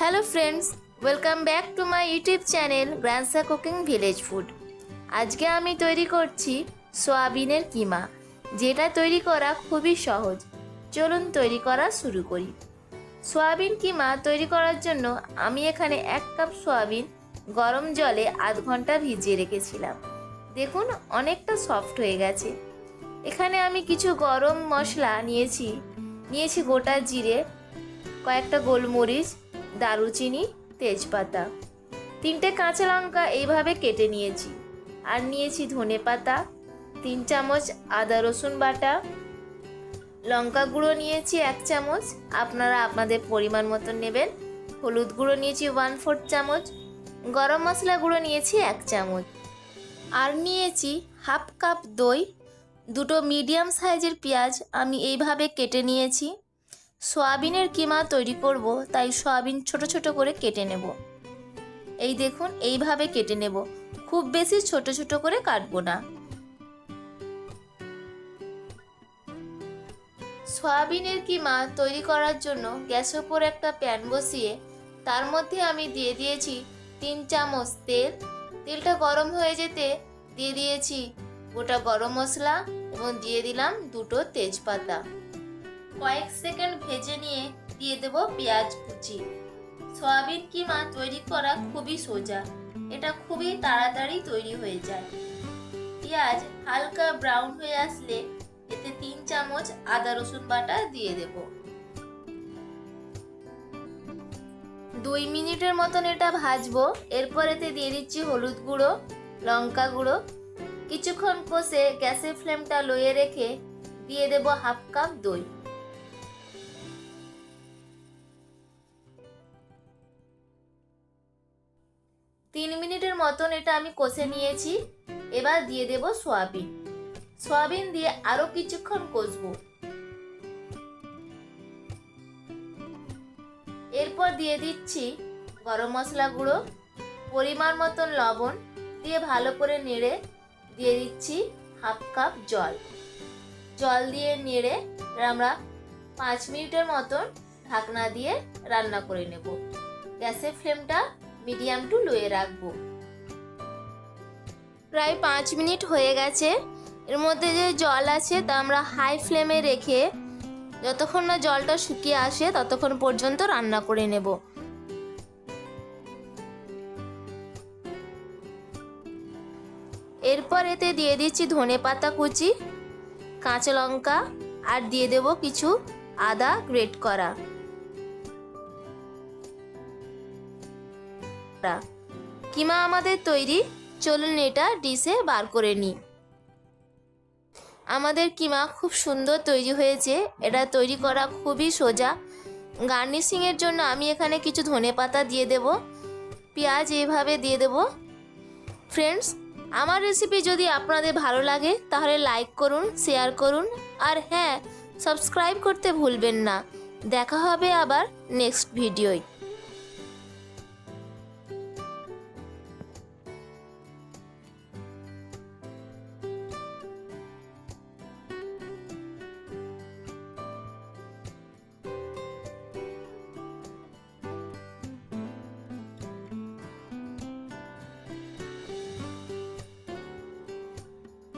Hello friends, welcome back to my YouTube channel grandsa cooking village food. আজকে আমি তৈরি করছি সয়াবিনের কিমা, যেটা তৈরি করা খুবই সহজ। চলুন তৈরি করা শুরু করি। সয়াবিন কিমা তৈরি করার জন্য আমি এখানে 1 কাপ সয়াবিন গরম জলে আধ ঘন্টা ভিজিয়ে রেখেছিলাম। দেখুন অনেকটা সফট হয়ে গেছে। এখানে আমি কিছু গরম মশলা নিয়েছি গোটা জিরে, কয়েকটা গোলমরিচ, দারুচিনি, তেজপাতা, 3টে কাঁচা লঙ্কা এইভাবে কেটে নিয়েছি। আর নিয়েছি ধনেপাতা, 3 চামচ আদা রসুন বাটা, লঙ্কা গুঁড়ো নিয়েছি 1 চামচ, আপনারা আপনাদের পরিমাণ মতো নেবেন। হলুদ গুঁড়ো নিয়েছি 1/4 চামচ, গরম মশলা গুঁড়ো নিয়েছি 1 চামচ, আর নিয়েছি হাফ কাপ দই। 2টো মিডিয়াম সাইজের পেঁয়াজ আমি এইভাবে কেটে নিয়েছি। সয়াবিনের কিমা তৈরি করব, তাই সয়াবিন ছোট ছোট করে কেটে নেব। এই দেখুন এইভাবে কেটে নেব, খুব বেশি ছোট ছোট করে কাটবো না। সয়াবিনের কিমা তৈরি করার জন্য গ্যাসের উপর একটা প্যান বসিয়ে তার মধ্যে আমি দিয়ে দিয়েছি 3 চামচ তেল। তেলটা গরম হয়ে যেতে দিয়ে দিয়েছি গোটা গরম মশলা এবং দিয়ে দিলাম 2টো তেজপাতা। কয়েক সেকেন্ড ভেজে নিয়ে দিয়ে দেব পেঁয়াজ কুচি। সয়াবিন কিমা তৈরি করা খুবই সোজা, এটা খুবই তাড়াতাড়ি তৈরি হয়ে যায়। পেঁয়াজ হালকা ব্রাউন হয়ে আসলে এতে 3 চামচ আদা রসুন বাটা দিয়ে দেব। 2 মিনিটের মতন এটা ভাজবো। এরপর এতে দিয়ে দিচ্ছি হলুদ গুঁড়ো, লঙ্কা গুঁড়ো। কিছুক্ষণ কষে গ্যাসের ফ্লেমটা লোয়ে রেখে দিয়ে দেব হাফ কাপ দই। তিন মিনিটের মতন এটা আমি কষে নিয়েছি। এবার দিয়ে দেব সয়াবিন দিয়ে আরো কিছুক্ষণ কষবো। এরপর দিয়ে দিচ্ছি গরম মশলা গুঁড়ো, পরিমাণ মতন লবণ দিয়ে ভালো করে নেড়ে দিয়ে দিচ্ছি হাফ কাপ জল দিয়ে নেড়ে আমরা 5 মিনিটের মতন ঢাকনা দিয়ে রান্না করে নেব। গ্যাসের ফ্লেমটা মিডিয়াম টু লোয়ে রাখবো। প্রায় 5 মিনিট হয়ে গেছে। এর মধ্যে যে জল আছে তা আমরা হাই ফ্লেমে রেখে যতক্ষণ না জলটা শুকিয়ে আসে ততক্ষণ পর্যন্ত রান্না করে নেব। এরপর এতে দিয়ে দিচ্ছি ধনেপাতা কুচি, কাঁচা লঙ্কা, আর দিয়ে দেব কিছু আদা গ্রেট করা। কিমা আমাদের তৈরি। চলুন এটা ডিশে বার করে নিই। আমাদের কিমা খুব সুন্দর তৈরি হয়েছে। এটা তৈরি করা খুবই সোজা। গার্নিশিংয়ের জন্য আমি এখানে কিছু ধনেপাতা দিয়ে দেব, পেঁয়াজ এইভাবে দিয়ে দেব। ফ্রেন্ডস, আমার রেসিপি যদি আপনাদের ভালো লাগে তাহলে লাইক করুন, শেয়ার করুন, আর হ্যাঁ, সাবস্ক্রাইব করতে ভুলবেন না। দেখা হবে আবার নেক্সট ভিডিওয়।